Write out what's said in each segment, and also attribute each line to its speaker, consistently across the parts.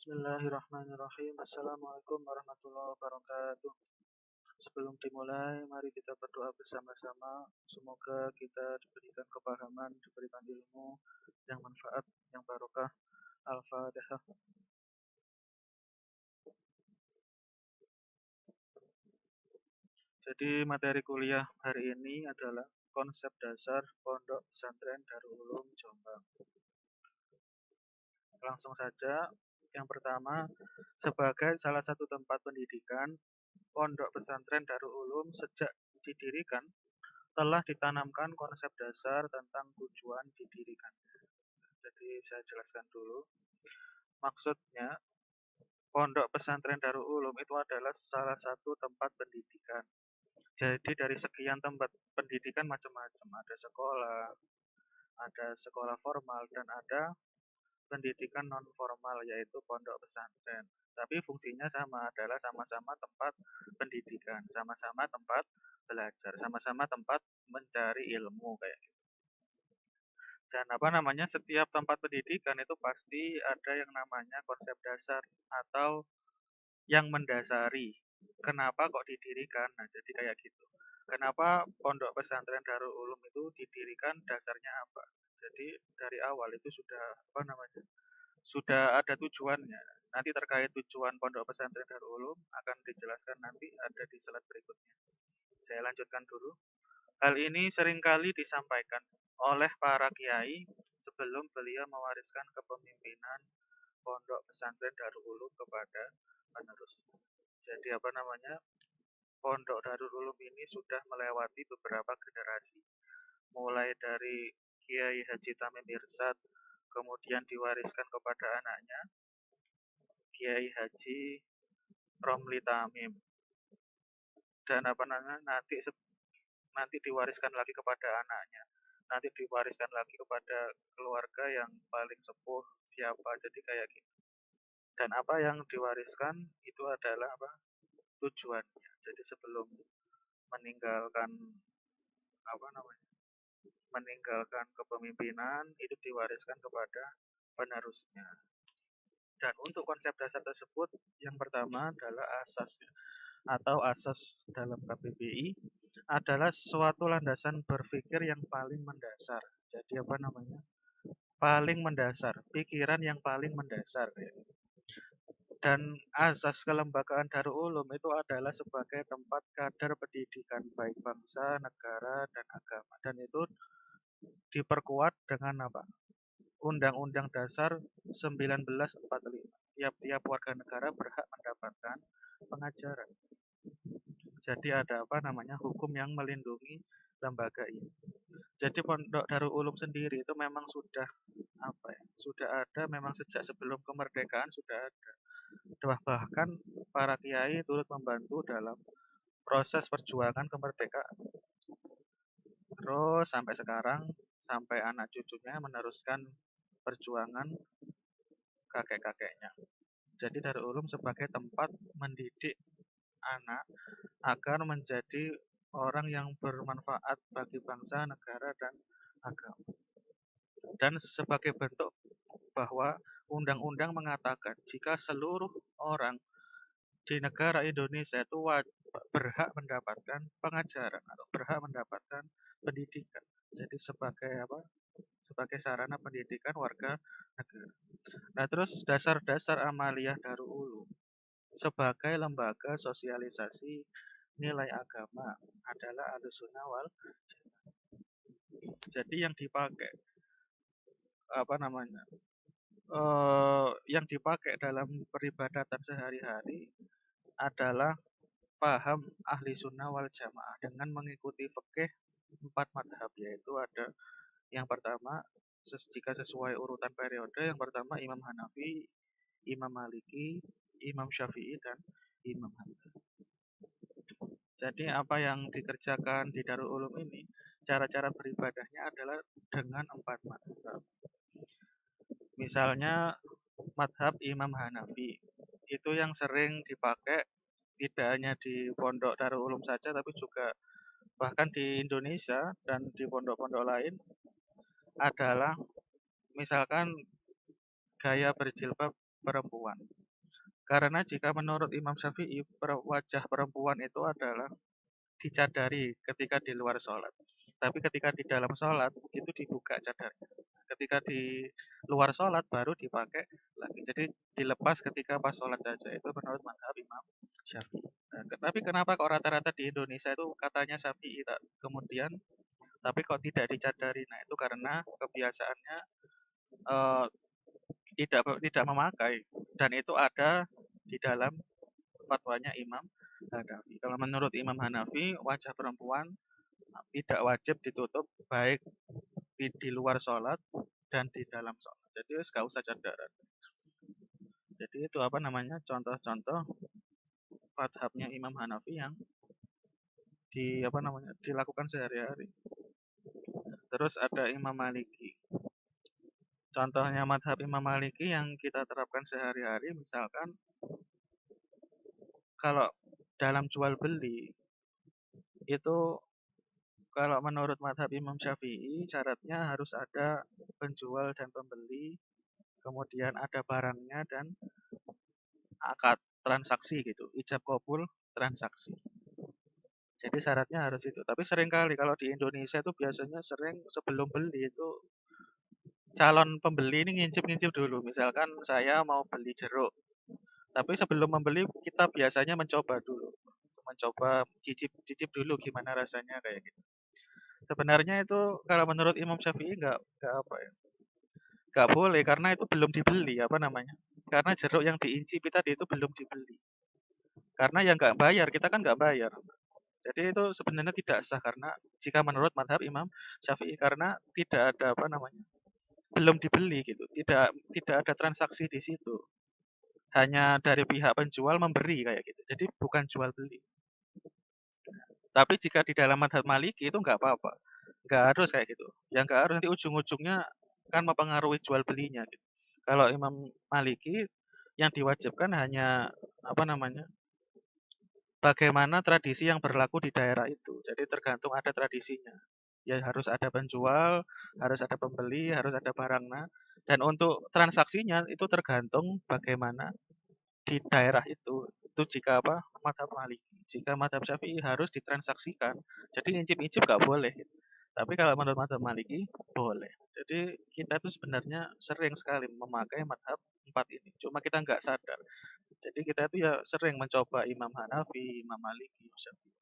Speaker 1: Bismillahirrahmanirrahim. Assalamualaikum warahmatullahi wabarakatuh. Sebelum dimulai, mari kita berdoa bersama-sama. Semoga kita diberikan kepahaman, diberikan ilmu yang manfaat, yang barokah. Al-Fatihah. Jadi materi kuliah hari ini adalah konsep dasar Pondok Pesantren Darul Ulum Jombang. Langsung saja. Yang pertama, sebagai salah satu tempat pendidikan, Pondok Pesantren Darul Ulum sejak didirikan telah ditanamkan konsep dasar tentang tujuan didirikan. Jadi saya jelaskan dulu. Maksudnya, Pondok Pesantren Darul Ulum itu adalah salah satu tempat pendidikan. Jadi dari sekian tempat pendidikan macam-macam, ada sekolah formal dan ada pendidikan non formal yaitu pondok pesantren. Tapi fungsinya sama, adalah sama-sama tempat pendidikan, sama-sama tempat belajar, sama-sama tempat mencari ilmu kayak gitu. Dan setiap tempat pendidikan itu pasti ada yang namanya konsep dasar atau yang mendasari. Kenapa kok didirikan? Nah, jadi kayak gitu. Kenapa Pondok Pesantren Darul Ulum itu didirikan, dasarnya apa? Jadi dari awal itu sudah ada tujuannya. Nanti terkait tujuan Pondok Pesantren Darul Ulum akan dijelaskan nanti ada di slide berikutnya. Saya lanjutkan dulu. Hal ini seringkali disampaikan oleh para kiai sebelum beliau mewariskan kepemimpinan Pondok Pesantren Darul Ulum kepada penerus. Jadi Pondok Darul Ulum ini sudah melewati beberapa generasi. Mulai dari Kiai Haji Tamim Irsad, kemudian diwariskan kepada anaknya Kiai Haji Romli Tamim. Dan nanti diwariskan lagi kepada anaknya, nanti diwariskan lagi kepada keluarga yang paling sepuh siapa, jadi kayak gitu. Dan apa yang diwariskan itu adalah tujuannya. Jadi sebelum meninggalkan meninggalkan kepemimpinan itu diwariskan kepada penerusnya. Dan untuk konsep dasar tersebut, yang pertama adalah asas dalam KBBI adalah suatu landasan berpikir yang paling mendasar. Jadi paling mendasar, pikiran yang paling mendasar. Ya. Dan asas kelembagaan Darul Ulum itu adalah sebagai tempat kadar pendidikan baik bangsa, negara, dan agama. Dan itu diperkuat dengan Undang-Undang Dasar 1945. Tiap-tiap warga negara berhak mendapatkan pengajaran. Jadi ada hukum yang melindungi lembaga ini. Jadi Pondok Darul Ulum sendiri itu memang sudah ada memang sejak sebelum kemerdekaan sudah ada. Bahkan para kiai turut membantu dalam proses perjuangan kemerdekaan. Terus sampai sekarang, sampai anak cucunya meneruskan perjuangan kakek-kakeknya. Jadi Darul Ulum sebagai tempat mendidik anak agar menjadi orang yang bermanfaat bagi bangsa, negara, dan agama. Dan sebagai bentuk bahwa undang-undang mengatakan jika seluruh orang di negara Indonesia itu berhak mendapatkan pengajaran atau berhak mendapatkan pendidikan. Jadi sebagai sarana pendidikan warga negara. Nah, terus dasar-dasar amaliyah Darul Ulum sebagai lembaga sosialisasi nilai agama adalah Ahlussunnah wal Jamaah. Jadi yang dipakai yang dipakai dalam peribadatan sehari-hari adalah paham ahli sunnah wal jamaah dengan mengikuti fikih 4 madhab, yaitu ada yang pertama jika sesuai urutan periode, yang pertama Imam Hanafi, Imam Maliki, Imam Syafi'i, dan Imam Hambali. Jadi apa yang dikerjakan di Darul Ulum ini, cara-cara beribadahnya adalah dengan 4 madhab. Misalnya madhab Imam Hanafi, itu yang sering dipakai tidak hanya di Pondok Darul Ulum saja, tapi juga bahkan di Indonesia dan di pondok-pondok lain adalah misalkan gaya berjilbab perempuan. Karena jika menurut Imam Syafi'i, wajah perempuan itu adalah dicadari ketika di luar sholat. Tapi ketika di dalam sholat, itu dibuka cadarnya. Ketika di luar sholat, baru dipakai lagi. Jadi dilepas ketika pas sholat saja. Itu menurut mazhab Imam Syafi'i. Nah, tapi kenapa kok rata-rata di Indonesia itu katanya Syafi'i, kemudian tapi kok tidak dicadari? Nah, itu karena kebiasaannya eh, tidak memakai, dan itu ada di dalam fatwanya Imam Hanafi. Kalau menurut Imam Hanafi, wajah perempuan tidak wajib ditutup baik di luar sholat dan di dalam sholat. Jadi nggak usah cadaran. Jadi itu apa namanya, contoh-contoh madhabnya Imam Hanafi yang apa namanya, dilakukan sehari-hari. Terus ada Imam Maliki. Contohnya madhab Imam Maliki yang kita terapkan sehari-hari, misalkan kalau dalam jual beli itu, kalau menurut madhab Imam Syafi'i, syaratnya harus ada penjual dan pembeli, kemudian ada barangnya dan akad transaksi gitu, ijab kabul transaksi. Jadi syaratnya harus itu. Tapi seringkali kalau di Indonesia itu biasanya sering sebelum beli itu calon pembeli ini ngincip-ngincip dulu. Misalkan saya mau beli jeruk, tapi sebelum membeli kita biasanya mencoba dulu, mencoba cicip-cicip dulu gimana rasanya kayak gitu. Sebenarnya itu kalau menurut Imam Syafi'i nggak apa ya, nggak boleh, karena itu belum dibeli apa namanya. Karena jeruk yang diincipi tadi itu belum dibeli. Karena yang nggak bayar, kita kan nggak bayar. Jadi itu sebenarnya tidak sah, karena jika menurut madhab Imam Syafi'i, karena tidak ada apa namanya, belum dibeli gitu, tidak tidak ada transaksi di situ. Hanya dari pihak penjual memberi kayak gitu. Jadi bukan jual beli. Tapi jika di dalam madhab Maliki itu nggak apa-apa, nggak harus kayak gitu. Yang nggak harus nanti ujung-ujungnya kan mempengaruhi jual belinya gitu. Kalau Imam Maliki yang diwajibkan hanya apa namanya, bagaimana tradisi yang berlaku di daerah itu. Jadi tergantung ada tradisinya. Ya harus ada penjual, harus ada pembeli, harus ada barangnya. Dan untuk transaksinya itu tergantung bagaimana di daerah itu. Itu jika apa? Madhab Maliki. Jika madhab Syafi'i harus ditransaksikan. Jadi incip-incip nggak boleh. Tapi kalau menurut madhab Maliki boleh. Jadi kita itu sebenarnya sering sekali memakai madhab empat ini. Cuma kita nggak sadar. Jadi kita itu ya sering mencoba Imam Hanafi, Imam Maliki, Syafi'i.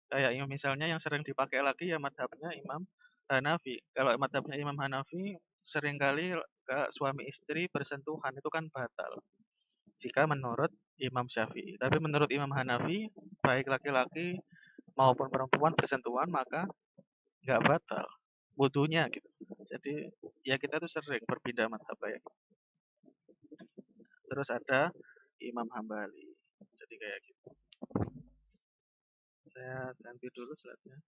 Speaker 1: Kayak misalnya yang sering dipakai lagi ya madhabnya Imam Hanafi. Kalau madhabnya Imam Hanafi, seringkali suami istri bersentuhan itu kan batal jika menurut Imam Syafi'i. Tapi menurut Imam Hanafi, baik laki-laki maupun perempuan bersentuhan maka nggak batal wudunya gitu. Jadi ya kita tuh sering berpindah madhab ya. Terus ada Imam Hambali. Jadi kayak gitu. Saya ganti dulu slide-nya.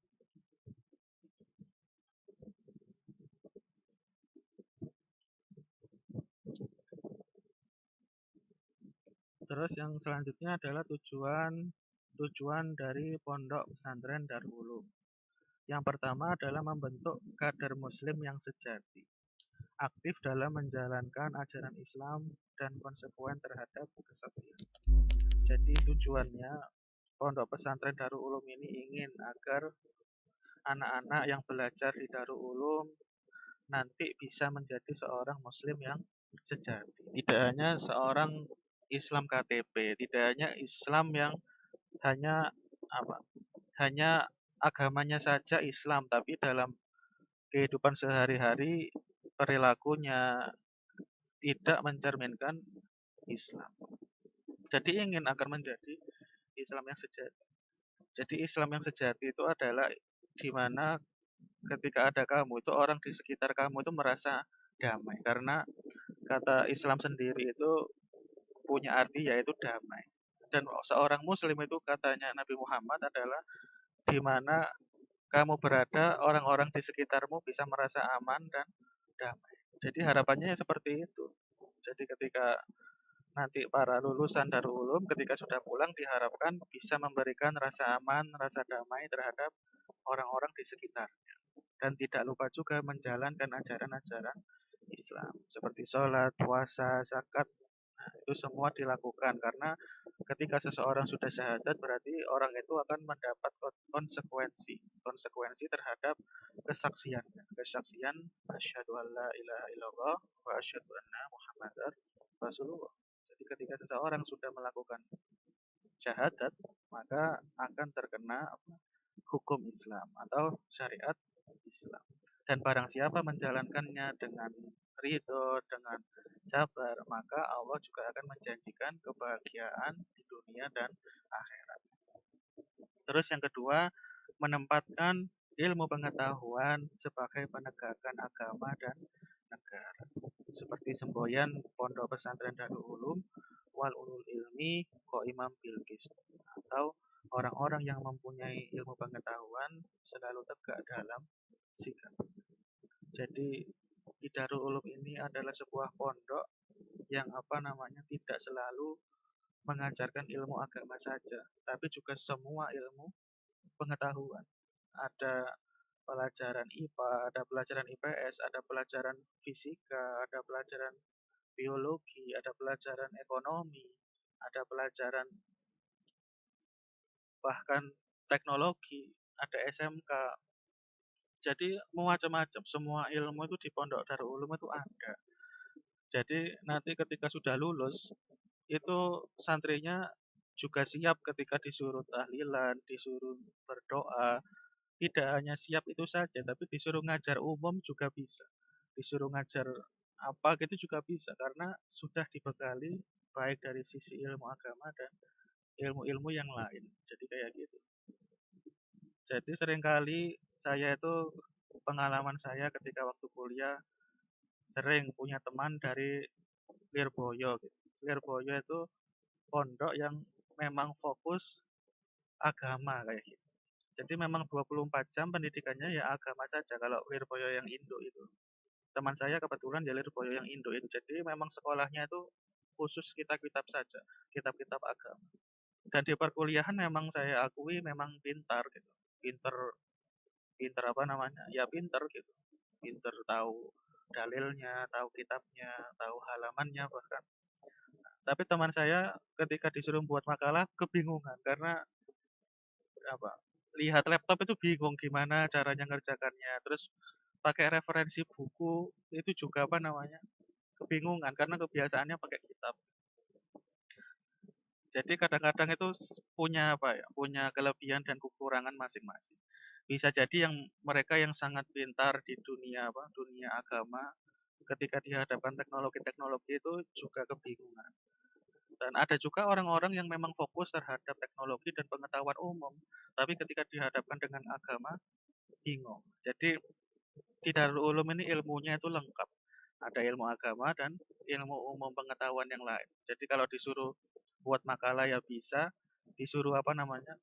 Speaker 1: Terus yang selanjutnya adalah tujuan dari pondok pesantren Darul Ulum. Yang pertama adalah membentuk kader muslim yang sejati, aktif dalam menjalankan ajaran Islam dan konsekuen terhadap kesaksian. Jadi tujuannya pondok pesantren Darul Ulum ini ingin agar anak-anak yang belajar di Darul Ulum nanti bisa menjadi seorang muslim yang sejati. Tidak hanya seorang Islam KTP, tidak hanya Islam yang hanya apa? Hanya agamanya saja Islam, tapi dalam kehidupan sehari-hari perilakunya tidak mencerminkan Islam. Jadi ingin agar menjadi Islam yang sejati. Jadi Islam yang sejati itu adalah di mana ketika ada kamu itu orang di sekitar kamu itu merasa damai, karena kata Islam sendiri itu punya arti yaitu damai. Dan seorang muslim itu katanya Nabi Muhammad adalah di mana kamu berada, orang-orang di sekitarmu bisa merasa aman dan damai. Jadi harapannya seperti itu. Jadi ketika nanti para lulusan Darul Ulum ketika sudah pulang diharapkan bisa memberikan rasa aman, rasa damai terhadap orang-orang di sekitar. Dan tidak lupa juga menjalankan ajaran-ajaran Islam seperti sholat, puasa, zakat, Itu semua dilakukan karena ketika seseorang sudah syahadat berarti orang itu akan mendapat konsekuensi konsekuensi terhadap kesaksiannya. Kesaksian asyhadu alla ilaha illallah wa asyhadu anna muhammadar rasulullah. Jadi ketika seseorang sudah melakukan syahadat maka akan terkena hukum Islam atau syariat Islam. Dan barang siapa menjalankannya dengan ridho, dengan sabar, maka Allah juga akan menjanjikan kebahagiaan di dunia dan akhirat. Terus yang kedua, menempatkan ilmu pengetahuan sebagai penegakan agama dan negara. Seperti semboyan Pondok Pesantren Darul Ulum wal ulul ilmi imam bil qist, atau orang-orang yang mempunyai ilmu pengetahuan selalu tegak dalam sikap. Jadi di Darul Ulum ini adalah sebuah pondok yang tidak selalu mengajarkan ilmu agama saja, tapi juga semua ilmu pengetahuan. Ada pelajaran IPA, ada pelajaran IPS, ada pelajaran fisika, ada pelajaran biologi, ada pelajaran ekonomi, ada pelajaran bahkan teknologi, ada SMK. Jadi macam-macam, semua ilmu itu di Pondok Darul Ulum itu ada. Jadi nanti ketika sudah lulus, itu santrinya juga siap ketika disuruh tahlilan, disuruh berdoa. Tidak hanya siap itu saja, tapi disuruh ngajar umum juga bisa. Disuruh ngajar apa gitu juga bisa, karena sudah dibekali baik dari sisi ilmu agama dan ilmu-ilmu yang lain. Jadi kayak gitu. Jadi seringkali saya itu pengalaman saya ketika waktu kuliah sering punya teman dari Lirboyo gitu. Lirboyo itu pondok yang memang fokus agama kayak gitu. Jadi memang 24 jam pendidikannya ya agama saja kalau Lirboyo yang Indo itu. Teman saya kebetulan ya Lirboyo yang Indo itu. Jadi memang sekolahnya itu khusus kitab-kitab saja, kitab-kitab agama. Dan di perkuliahan memang saya akui memang pintar gitu. Pintar pintar apa namanya? Ya pintar gitu. Pintar tahu dalilnya, tahu kitabnya, tahu halamannya bahkan. Tapi teman saya ketika disuruh buat makalah kebingungan karena apa? Lihat laptop itu bingung gimana caranya ngerjakannya. Terus pakai referensi buku itu juga apa namanya? Kebingungan karena kebiasaannya pakai kitab. Jadi kadang-kadang itu punya apa ya? Punya kelebihan dan kekurangan masing-masing. Bisa jadi yang mereka yang sangat pintar di dunia apa? Dunia agama ketika dihadapkan teknologi-teknologi itu juga kebingungan. Dan ada juga orang-orang yang memang fokus terhadap teknologi dan pengetahuan umum, tapi ketika dihadapkan dengan agama, bingung. Jadi di Darul Ulum ini ilmunya itu lengkap. Ada ilmu agama dan ilmu umum pengetahuan yang lain. Jadi kalau disuruh buat makalah ya bisa, disuruh apa namanya,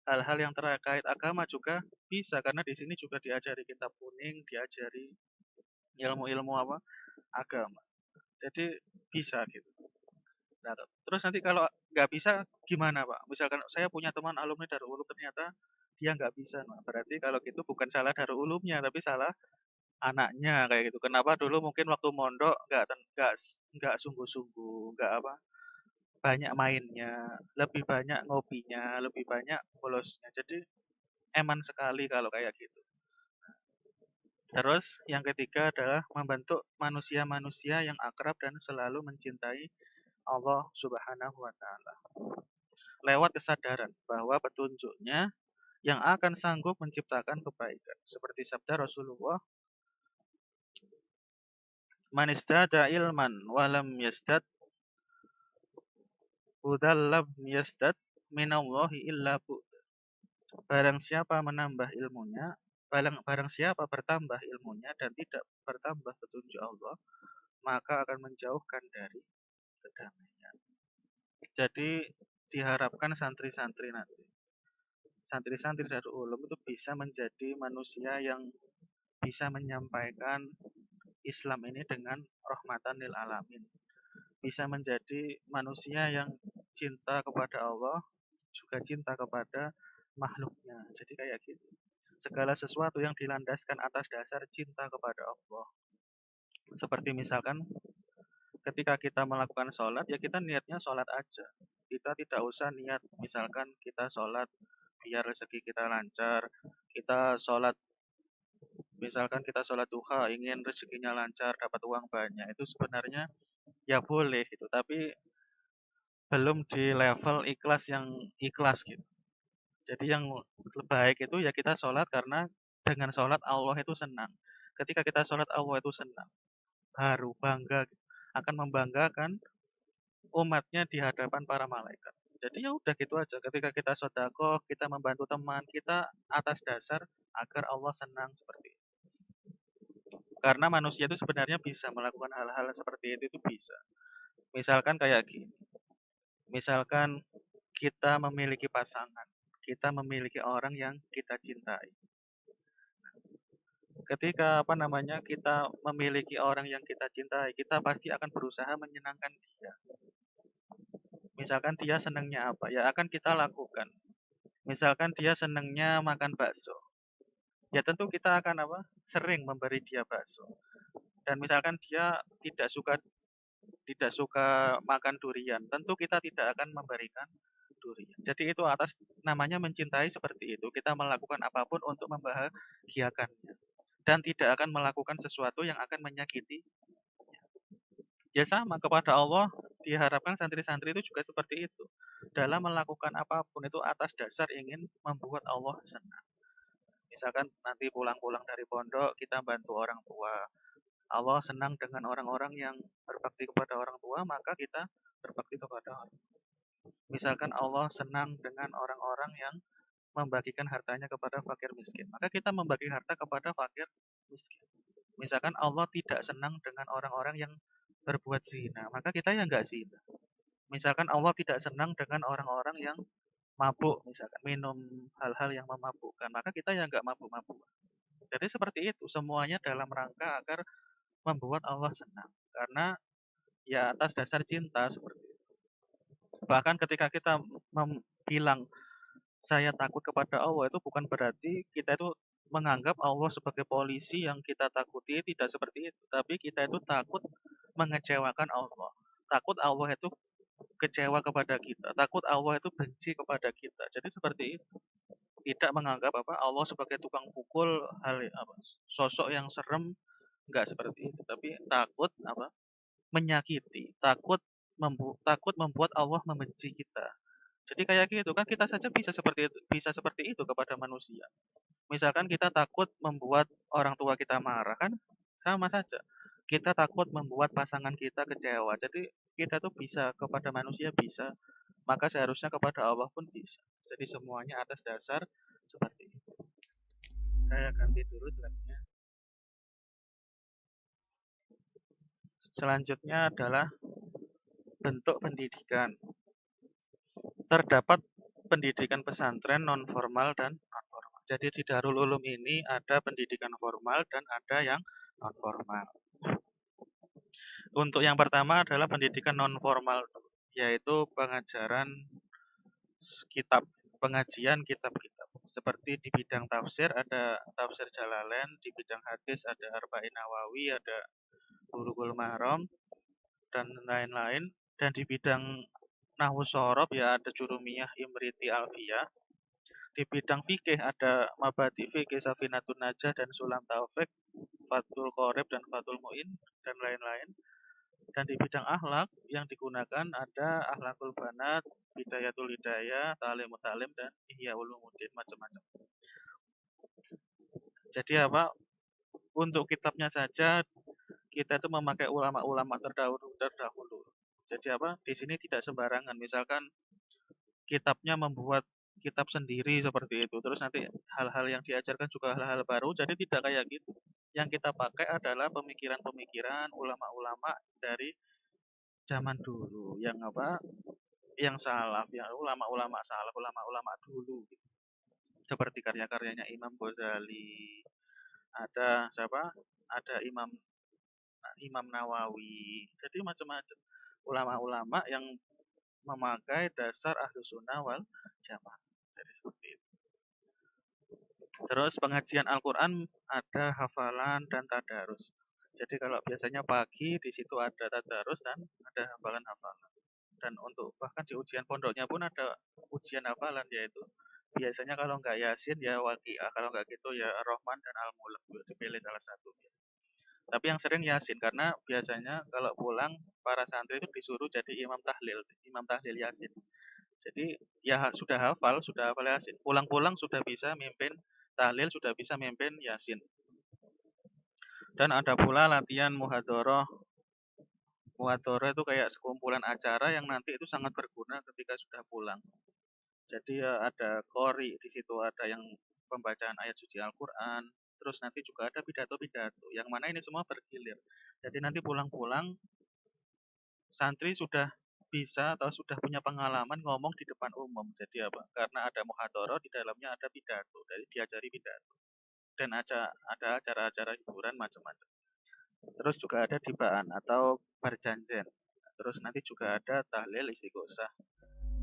Speaker 1: hal-hal yang terkait agama juga bisa, karena di sini juga diajari kitab kuning, diajari ilmu-ilmu apa agama. Jadi bisa gitu. Nah, terus nanti kalau nggak bisa gimana Pak? Misalkan saya punya teman alumni Darul Ulum ternyata dia nggak bisa. Nah, berarti kalau gitu bukan salah Darul Ulumnya, tapi salah anaknya kayak gitu. Kenapa dulu mungkin waktu mondok nggak sungguh-sungguh, nggak apa banyak mainnya, lebih banyak ngopinya, lebih banyak bolosnya. Jadi eman sekali kalau kayak gitu. Terus yang ketiga adalah membentuk manusia-manusia yang akrab dan selalu mencintai Allah Subhanahu wa taala lewat kesadaran bahwa petunjuknya yang akan sanggup menciptakan kebaikan. Seperti sabda Rasulullah, "Man istada ilman walam yasdad hudallam yasdad minallahi illa bu." Barang siapa menambah ilmunya, barang siapa bertambah ilmunya dan tidak bertambah petunjuk Allah, maka akan menjauhkan dari kedamaian. Jadi diharapkan santri-santri nanti, santri-santri dari ulum itu bisa menjadi manusia yang bisa menyampaikan Islam ini dengan rahmatan lil alamin. Bisa menjadi manusia yang cinta kepada Allah, juga cinta kepada makhluknya. Jadi kayak gitu. Segala sesuatu yang dilandaskan atas dasar cinta kepada Allah. Seperti misalkan ketika kita melakukan sholat, ya kita niatnya sholat aja. Kita tidak usah niat, misalkan kita sholat biar rezeki kita lancar, kita sholat, misalkan kita sholat duha, ingin rezekinya lancar, dapat uang banyak, itu sebenarnya ya boleh gitu, tapi belum di level ikhlas yang ikhlas gitu. Jadi yang baik itu ya kita sholat karena dengan sholat Allah itu senang. Ketika kita sholat Allah itu senang, baru bangga, akan membanggakan umatnya di hadapan para malaikat. Jadi ya udah gitu aja. Ketika kita sedekah, kita membantu teman, kita atas dasar agar Allah senang seperti itu. Karena manusia itu sebenarnya bisa melakukan hal-hal seperti itu bisa. Misalkan kayak gini. Misalkan kita memiliki pasangan, kita memiliki orang yang kita cintai. Ketika apa namanya kita memiliki orang yang kita cintai, kita pasti akan berusaha menyenangkan dia. Misalkan dia senangnya apa, ya akan kita lakukan. Misalkan dia senangnya makan bakso, ya tentu kita akan apa? Sering memberi dia bakso. Dan misalkan dia tidak suka makan durian, tentu kita tidak akan memberikan durian. Jadi itu atas namanya mencintai seperti itu. Kita melakukan apapun untuk membahagiakannya dan tidak akan melakukan sesuatu yang akan menyakiti. Ya sama kepada Allah diharapkan santri-santri itu juga seperti itu. Dalam melakukan apapun itu atas dasar ingin membuat Allah senang. Misalkan nanti pulang-pulang dari pondok kita bantu orang tua. Allah senang dengan orang-orang yang berbakti kepada orang tua, maka kita berbakti kepada orang. Misalkan Allah senang dengan orang-orang yang membagikan hartanya kepada fakir miskin, maka kita membagi harta kepada fakir miskin. Misalkan Allah tidak senang dengan orang-orang yang berbuat zina, maka kita ya nggak zina. Misalkan Allah tidak senang dengan orang-orang yang mabuk, misalkan minum hal-hal yang memabukkan, maka kita ya nggak mabuk-mabuk. Jadi seperti itu, semuanya dalam rangka agar membuat Allah senang. Karena ya atas dasar cinta seperti itu. Bahkan ketika kita bilang saya takut kepada Allah itu bukan berarti kita itu menganggap Allah sebagai polisi yang kita takuti, tidak seperti itu. Tapi kita itu takut mengecewakan Allah. Takut Allah itu kecewa kepada kita. Takut Allah itu benci kepada kita. Jadi seperti itu. Tidak menganggap apa Allah sebagai tukang pukul, hal apa sosok yang serem, enggak seperti itu. Tapi takut apa menyakiti, takut membuat Allah membenci kita. Jadi kayak gitu kan kita saja bisa seperti itu kepada manusia. Misalkan kita takut membuat orang tua kita marah kan sama saja. Kita takut membuat pasangan kita kecewa. Jadi kita tuh bisa kepada manusia bisa, maka seharusnya kepada Allah pun bisa. Jadi semuanya atas dasar seperti itu. Saya ganti dulu slide-nya. Selanjutnya adalah bentuk pendidikan. Terdapat pendidikan pesantren non-formal dan non-formal. Jadi di Darul Ulum ini ada pendidikan formal dan ada yang non-formal. Untuk yang pertama adalah pendidikan non-formal, yaitu pengajaran kitab, pengajian kitab-kitab. Seperti di bidang tafsir ada tafsir Jalalain, di bidang hadis ada Arba'in Nawawi, ada Bulughul Maram, dan lain-lain. Dan di bidang Nahwu Shorof ya ada Jurumiyah, Imriti, Alfiyah. Di bidang fikih ada Mabadi Fikih, Safinatun Najah, dan Sulam Taufik, Fathul Qorib, dan Fathul Mu'in, dan lain-lain. Dan di bidang akhlak yang digunakan ada Akhlakul Banat, Bidayatul Hidayah, Ta'limut Ta'lim, dan Ihya Ulumuddin, macam-macam. Jadi apa? Untuk kitabnya saja kita itu memakai ulama-ulama terdahulu. Jadi apa? Di sini tidak sembarangan. Misalkan kitabnya membuat kitab sendiri seperti itu. Terus nanti hal-hal yang diajarkan juga hal-hal baru. Jadi tidak kayak gitu. Yang kita pakai adalah pemikiran-pemikiran ulama-ulama dari zaman dulu. Yang apa? Yang salaf, yang ulama-ulama salaf, ulama-ulama dulu. Seperti karya-karyanya Imam Ghazali. Ada siapa? Ada Imam Nawawi. Jadi macam-macam ulama-ulama yang memakai dasar ahlu sunnah wal jamaah. Jadi seperti itu. Terus pengajian Al-Quran ada hafalan dan tadarus. Jadi kalau biasanya pagi di situ ada tadarus dan ada hafalan-hafalan. Dan untuk bahkan di ujian pondoknya pun ada ujian hafalan, yaitu biasanya kalau nggak Yasin ya Waqiah, kalau nggak gitu ya Ar-Rahman dan Al-Mulk, dipilih salah satu. Tapi yang sering Yasin karena biasanya kalau pulang para santri itu disuruh jadi imam tahlil Yasin. Jadi ya sudah hafal Yasin. Pulang-pulang sudah bisa mimpin tahlil, sudah bisa mimpin Yasin. Dan ada pula latihan muhadharah. Muhadharah itu kayak sekumpulan acara yang nanti itu sangat berguna ketika sudah pulang. Jadi ya ada qori di situ, ada yang pembacaan ayat suci Al-Qur'an, terus nanti juga ada pidato-pidato, yang mana ini semua bergilir. Jadi nanti pulang-pulang santri sudah bisa atau sudah punya pengalaman ngomong di depan umum. Jadi apa? Karena ada muhadharah di dalamnya ada pidato, jadi diajari pidato. Dan ada acara-acara hiburan macam-macam. Terus juga ada dibaan atau berjanjian. Terus nanti juga ada tahlil istighosah.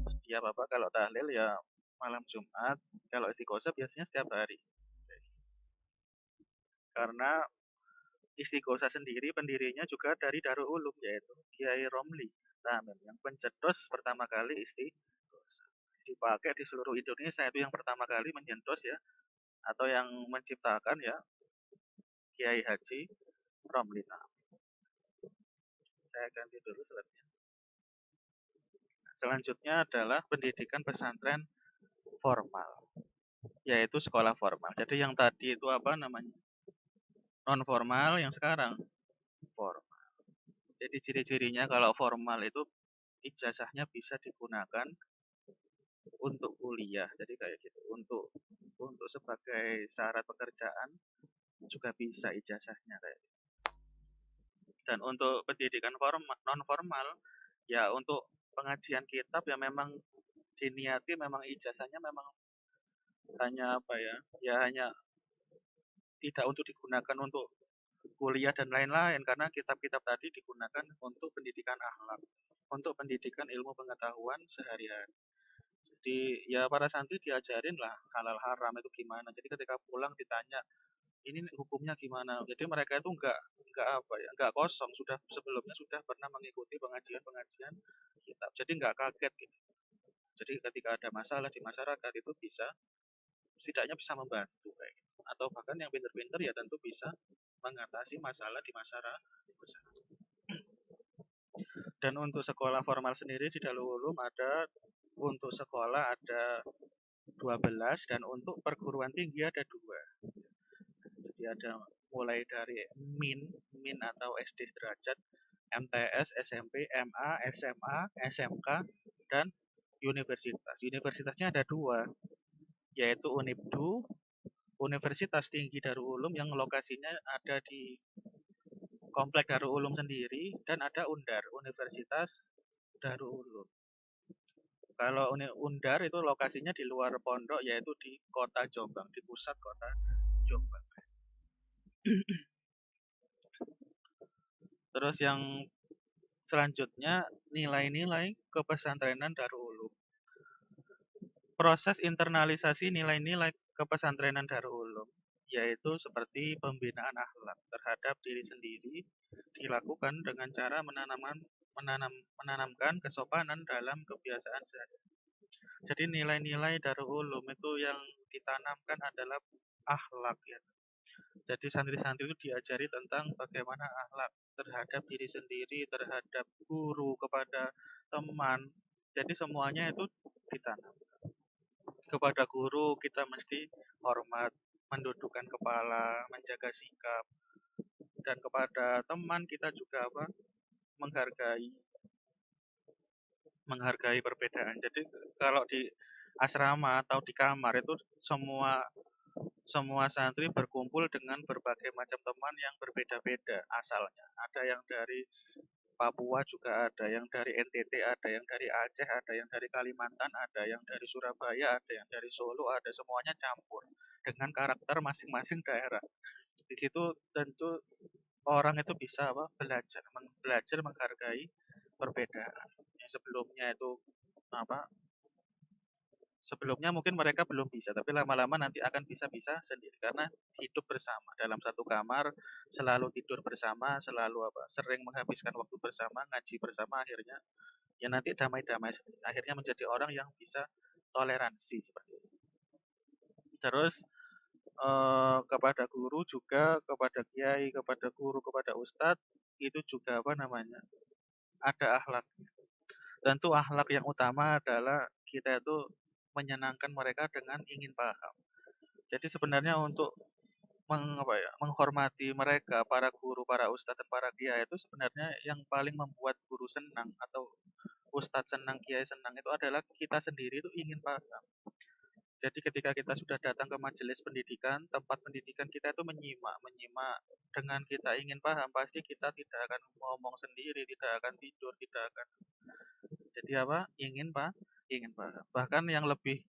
Speaker 1: Setiap apa kalau tahlil ya malam Jumat, kalau istighosah biasanya setiap hari. Karena Istighosah sendiri pendirinya juga dari Darul Ulum, yaitu Kiai Romli Tamim yang pencetus pertama kali Istighosah. Dipakai di seluruh Indonesia, itu yang pertama kali menyentuh ya, atau yang menciptakan ya Kiai Haji Romli Tamim. Saya ganti dulu slide-nya. Selanjutnya adalah pendidikan pesantren formal, yaitu sekolah formal. Jadi yang tadi itu apa namanya? Non formal, yang sekarang formal. Jadi ciri-cirinya kalau formal itu ijazahnya bisa digunakan untuk kuliah. Jadi kayak gitu. Untuk sebagai syarat pekerjaan juga bisa ijazahnya kayak gitu. Dan untuk pendidikan non formal ya untuk pengajian kitab ya memang diniati memang ijazahnya memang hanya apa ya? Ya hanya tidak untuk digunakan untuk kuliah dan lain-lain karena kitab-kitab tadi digunakan untuk pendidikan akhlak, untuk pendidikan ilmu pengetahuan sehari-hari. Jadi ya para santri diajarin lah halal haram itu gimana. Jadi ketika pulang ditanya ini hukumnya gimana. Jadi mereka itu enggak apa ya, enggak kosong, sudah sebelumnya sudah pernah mengikuti pengajian-pengajian kitab. Jadi enggak kaget gitu. Jadi ketika ada masalah di masyarakat itu bisa setidaknya bisa membantu kayak gitu. Atau bahkan yang pinter-pinter ya tentu bisa mengatasi masalah di masyarakat. Dan untuk sekolah formal sendiri di Darul Ulum ada untuk sekolah ada 12 dan untuk perguruan tinggi ada 2. Jadi ada mulai dari min atau SD derajat, MTS, SMP, MA, SMA, SMK, dan universitas. Universitasnya ada 2, yaitu Unibdu, Universitas Tinggi Darul Ulum yang lokasinya ada di Komplek Darul Ulum sendiri, dan ada Undar, Universitas Darul Ulum. Kalau Undar itu lokasinya di luar pondok, yaitu di kota Jombang, di pusat kota Jombang. Terus yang selanjutnya nilai-nilai kepesantrenan Darul Ulum. Proses internalisasi nilai-nilai kepesantrenan Darul Ulum yaitu seperti pembinaan akhlak terhadap diri sendiri dilakukan dengan cara menanamkan kesopanan dalam kebiasaan sehari-hari. Jadi nilai-nilai Darul Ulum itu yang ditanamkan adalah akhlak ya. Jadi santri-santri itu diajari tentang bagaimana akhlak terhadap diri sendiri, terhadap guru, kepada teman. Jadi semuanya itu ditanam. Kepada guru kita mesti hormat, mendudukkan kepala, menjaga sikap. Dan kepada teman kita juga apa? Menghargai perbedaan. Jadi kalau di asrama atau di kamar itu semua semua santri berkumpul dengan berbagai macam teman yang berbeda-beda asalnya. Ada yang dari Papua juga ada, yang dari NTT ada, yang dari Aceh ada, yang dari Kalimantan ada, yang dari Surabaya ada, yang dari Solo ada, semuanya campur dengan karakter masing-masing daerah. Di situ tentu orang itu bisa apa? Belajar menghargai perbedaan. Yang sebelumnya itu apa? Sebelumnya mungkin mereka belum bisa, tapi lama-lama nanti akan bisa-bisa sendiri karena hidup bersama dalam satu kamar, selalu tidur bersama, selalu sering menghabiskan waktu bersama, ngaji bersama, akhirnya ya nanti damai-damai sendiri. Akhirnya menjadi orang yang bisa toleransi seperti itu. Terus kepada guru juga, kepada kiai, kepada guru, kepada ustadz itu juga apa namanya? Ada akhlak. Tentu akhlak yang utama adalah kita itu menyenangkan mereka dengan ingin paham. Jadi sebenarnya untuk menghormati mereka, para guru, para ustadz dan para kiai itu sebenarnya yang paling membuat guru senang atau ustadz senang, kiai senang itu adalah kita sendiri itu ingin paham. Jadi ketika kita sudah datang ke majelis pendidikan, tempat pendidikan kita itu menyimak, menyimak dengan kita ingin paham, pasti kita tidak akan ngomong sendiri, tidak akan tidur, tidak akan. Jadi apa? Ingin paham. Bahkan yang lebih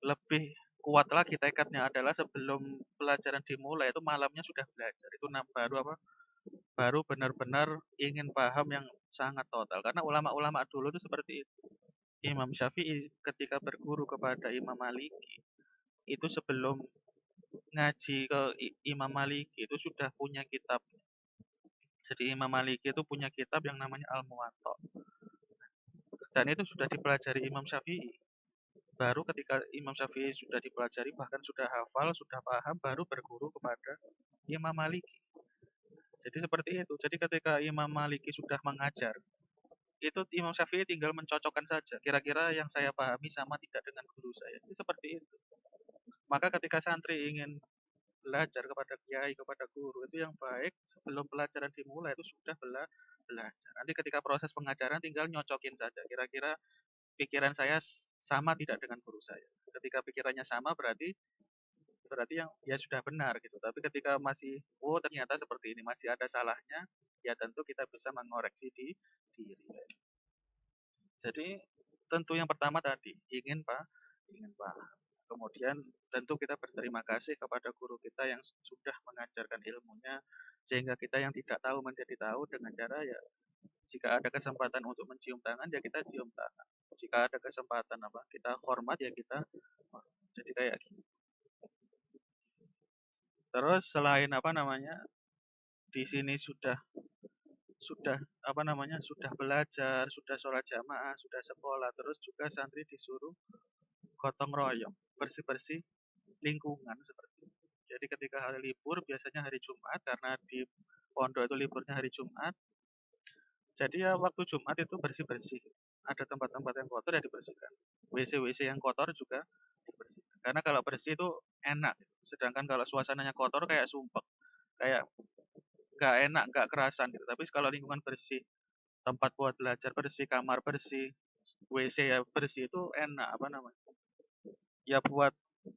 Speaker 1: lebih kuat lagi tekadnya adalah sebelum pelajaran dimulai itu malamnya sudah belajar. Itu baru apa? Baru benar-benar ingin paham yang sangat total. Karena ulama-ulama dulu itu seperti itu. Imam Syafi'i ketika berguru kepada Imam Maliki itu sebelum ngaji ke Imam Maliki itu sudah punya kitab. Jadi Imam Maliki itu punya kitab yang namanya Al-Muwatta. Dan itu sudah dipelajari Imam Syafi'i. Baru ketika Imam Syafi'i sudah dipelajari, bahkan sudah hafal, sudah paham, baru berguru kepada Imam Maliki. Jadi seperti itu. Jadi ketika Imam Maliki sudah mengajar, itu Imam Syafi'i tinggal mencocokkan saja. Kira-kira yang saya pahami sama tidak dengan guru saya. Ini seperti itu. Maka ketika santri ingin belajar kepada kiai, kepada guru, itu yang baik sebelum pelajaran dimulai itu sudah belajar. Nanti ketika proses pengajaran tinggal nyocokin saja. Kira-kira pikiran saya sama tidak dengan guru saya. Ketika pikirannya sama berarti berarti yang ya sudah benar gitu. Tapi ketika masih oh ternyata seperti ini masih ada salahnya, ya tentu kita bisa mengoreksi di diri. Jadi tentu yang pertama tadi ingin paham. Kemudian tentu kita berterima kasih kepada guru kita yang sudah mengajarkan ilmunya sehingga kita yang tidak tahu menjadi tahu dengan cara ya jika ada kesempatan untuk mencium tangan ya kita cium tangan. Jika ada kesempatan apa kita hormat ya kita hormat. Jadi kayak gitu. Terus selain apa namanya di sini sudah apa namanya sudah belajar, sudah sholat jamaah, sudah sekolah, terus juga santri disuruh gotong royong, bersih-bersih lingkungan seperti itu. Jadi ketika hari libur biasanya hari Jumat karena di pondok itu liburnya hari Jumat. Jadi ya waktu Jumat itu bersih-bersih. Ada tempat-tempat yang kotor ya dibersihkan. WC-WC yang kotor juga dibersihkan. Karena kalau bersih itu enak. Sedangkan kalau suasananya kotor kayak sumpek. Kayak nggak enak, nggak kerasan gitu. Tapi kalau lingkungan bersih, tempat buat belajar bersih, kamar bersih, WC ya bersih itu enak apa namanya? Ya buat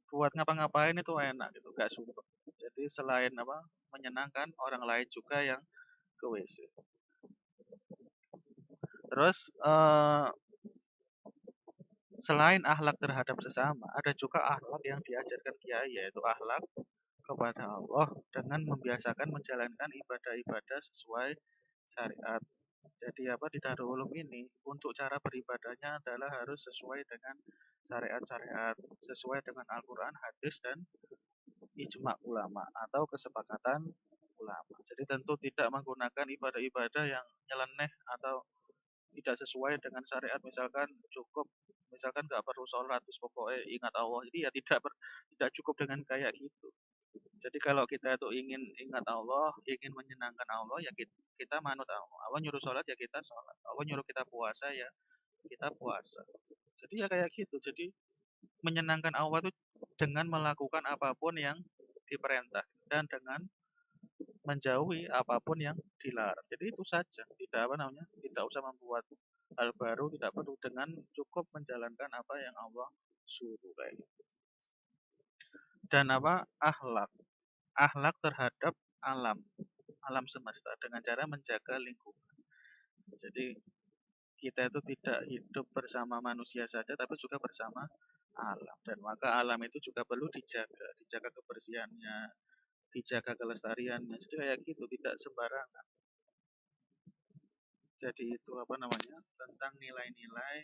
Speaker 1: buat ngapa-ngapain itu enak gitu, nggak sumpek. Jadi selain apa menyenangkan, orang lain juga yang ke WC. Terus selain akhlak terhadap sesama, ada juga akhlak yang diajarkan kiai yaitu akhlak kepada Allah dengan membiasakan menjalankan ibadah-ibadah sesuai syariat. Jadi apa di Darul Ulum ini untuk cara beribadahnya adalah harus sesuai dengan syariat-syariat, sesuai dengan Al-Qur'an, hadis dan ijma ulama atau kesepakatan ulama. Jadi tentu tidak menggunakan ibadah-ibadah yang nyeleneh atau tidak sesuai dengan syariat misalkan cukup misalkan nggak perlu sholat terus pokoknya ingat Allah jadi ya tidak cukup dengan kayak gitu. Jadi kalau kita itu ingin ingat Allah ingin menyenangkan Allah ya kita manut Allah. Allah nyuruh sholat ya kita sholat, Allah nyuruh kita puasa ya kita puasa. Jadi ya kayak gitu. Jadi menyenangkan Allah itu dengan melakukan apapun yang diperintah dan dengan menjauhi apapun yang dilarang. Jadi itu saja, tidak apa namanya, tidak usah membuat hal baru, tidak perlu dengan cukup menjalankan apa yang Allah suruh kayak gitu. Dan apa akhlak, akhlak terhadap alam, alam semesta dengan cara menjaga lingkungan. Jadi kita itu tidak hidup bersama manusia saja, tapi juga bersama alam. Dan maka alam itu juga perlu dijaga, dijaga kebersihannya, dijaga kelestariannya. Jadi kayak gitu, tidak sembarangan. Jadi itu apa namanya tentang nilai-nilai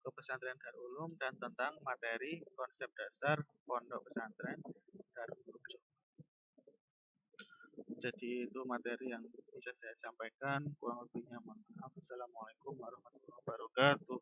Speaker 1: Pondok Pesantren Darul Ulum dan tentang materi konsep dasar Pondok Pesantren Darul Ulum. Jadi itu materi yang bisa saya sampaikan, kurang lebihnya mohon maaf. Assalamualaikum warahmatullahi wabarakatuh.